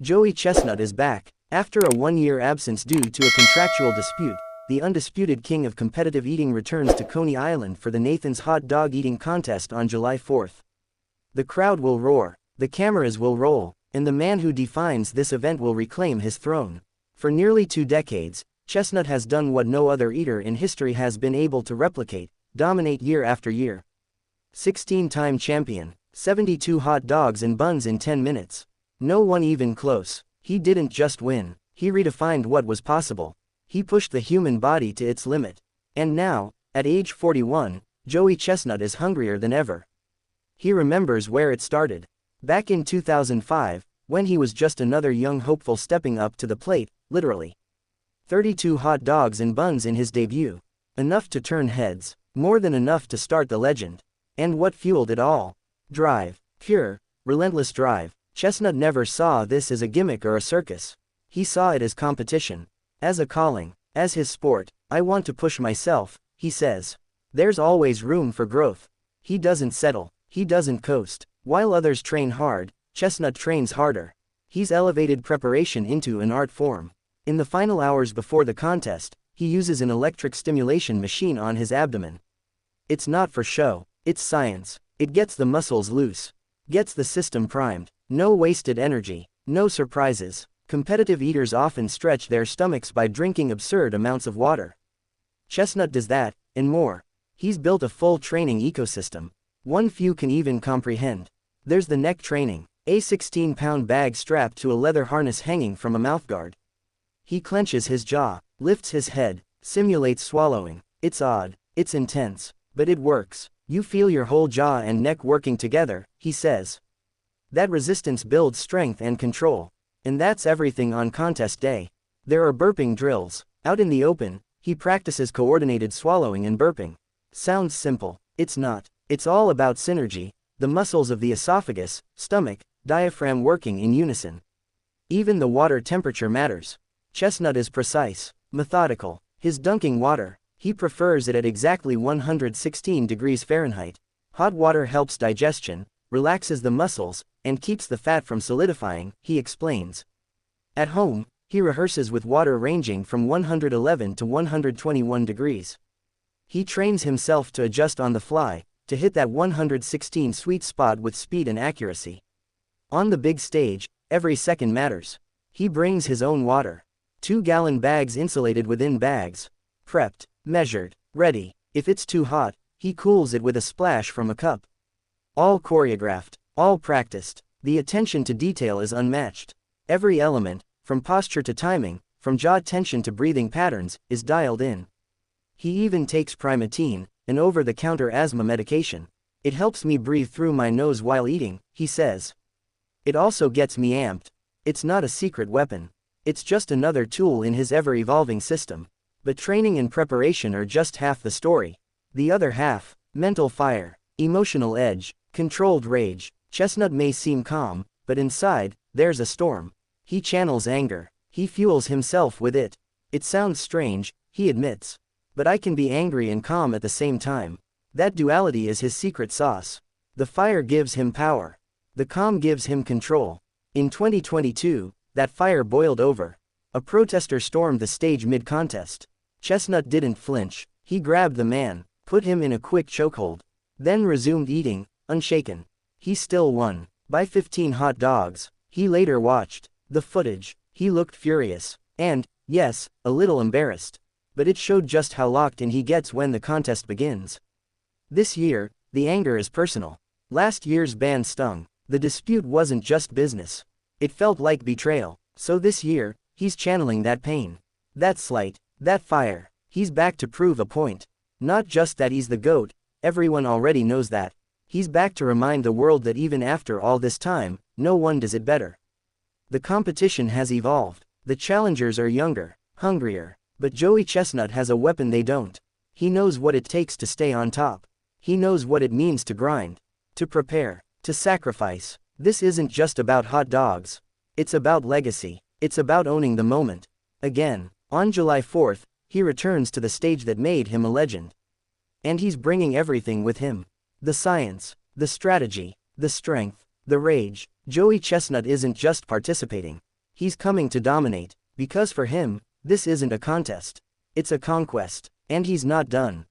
Joey Chestnut is back. After a one-year absence due to a contractual dispute, the undisputed king of competitive eating returns to Coney Island for the Nathan's Hot Dog Eating Contest on July 4th. The crowd will roar, the cameras will roll, and the man who defines this event will reclaim his throne. For nearly 2 decades, Chestnut has done what no other eater in history has been able to replicate: dominate year after year. 16-time champion, 72 hot dogs and buns in 10 minutes. No one even close. He didn't just win, he redefined what was possible. He pushed the human body to its limit. And now, at age 41, Joey Chestnut is hungrier than ever. He remembers where it started. Back in 2005, when he was just another young hopeful stepping up to the plate, literally. 32 hot dogs and buns in his debut. Enough to turn heads, more than enough to start the legend. And what fueled it all? Drive. Pure, relentless drive. Chestnut never saw this as a gimmick or a circus. He saw it as competition, as a calling, as his sport. "I want to push myself," he says. There's always room for growth. He doesn't settle, he doesn't coast. While others train hard, Chestnut trains harder. He's elevated preparation into an art form. In the final hours before the contest, he uses an electric stimulation machine on his abdomen. It's not for show, it's science. It gets the muscles loose, gets the system primed. No wasted energy, no surprises. Competitive eaters often stretch their stomachs by drinking absurd amounts of water. Chestnut does that, and more. He's built a full training ecosystem, one few can even comprehend. There's the neck training, a 16-pound bag strapped to a leather harness hanging from a mouthguard. He clenches his jaw, lifts his head, simulates swallowing. It's odd, it's intense, but it works. You feel your whole jaw and neck working together, he says. That resistance builds strength and control. And that's everything on contest day. There are burping drills. Out in the open, he practices coordinated swallowing and burping. Sounds simple. It's not. It's all about synergy, the muscles of the esophagus, stomach, diaphragm working in unison. Even the water temperature matters. Chestnut is precise, methodical. His dunking water, he prefers it at exactly 116 degrees Fahrenheit. Hot water helps digestion, relaxes the muscles, and keeps the fat from solidifying, he explains. At home, he rehearses with water ranging from 111 to 121 degrees. He trains himself to adjust on the fly, to hit that 116 sweet spot with speed and accuracy. On the big stage, every second matters. He brings his own water. 2-gallon bags insulated within bags. Prepped, measured, ready. If it's too hot, he cools it with a splash from a cup. All choreographed, all practiced. The attention to detail is unmatched. Every element, from posture to timing, from jaw tension to breathing patterns, is dialed in. He even takes Primatene, an over-the-counter asthma medication. "It helps me breathe through my nose while eating," he says. "It also gets me amped." It's not a secret weapon. It's just another tool in his ever-evolving system. But training and preparation are just half the story. The other half, mental fire, emotional edge, controlled rage. Chestnut may seem calm, but inside, there's a storm. He channels anger. He fuels himself with it. It sounds strange, he admits. But I can be angry and calm at the same time. That duality is his secret sauce. The fire gives him power. The calm gives him control. In 2022, that fire boiled over. A protester stormed the stage mid-contest. Chestnut didn't flinch. He grabbed the man, put him in a quick chokehold, then resumed eating, unshaken. He still won, by 15 hot dogs. He later watched the footage. He looked furious, and, yes, a little embarrassed. But it showed just how locked in he gets when the contest begins. This year, the anger is personal. Last year's ban stung. The dispute wasn't just business. It felt like betrayal. So this year, he's channeling that pain, that slight, that fire. He's back to prove a point. Not just that he's the GOAT, everyone already knows that. He's back to remind the world that even after all this time, no one does it better. The competition has evolved. The challengers are younger, hungrier. But Joey Chestnut has a weapon they don't. He knows what it takes to stay on top. He knows what it means to grind, to prepare, to sacrifice. This isn't just about hot dogs. It's about legacy. It's about owning the moment. Again, on July 4th, he returns to the stage that made him a legend. And he's bringing everything with him. The science, the strategy, the strength, the rage. Joey Chestnut isn't just participating. He's coming to dominate, because for him, this isn't a contest. It's a conquest. And he's not done.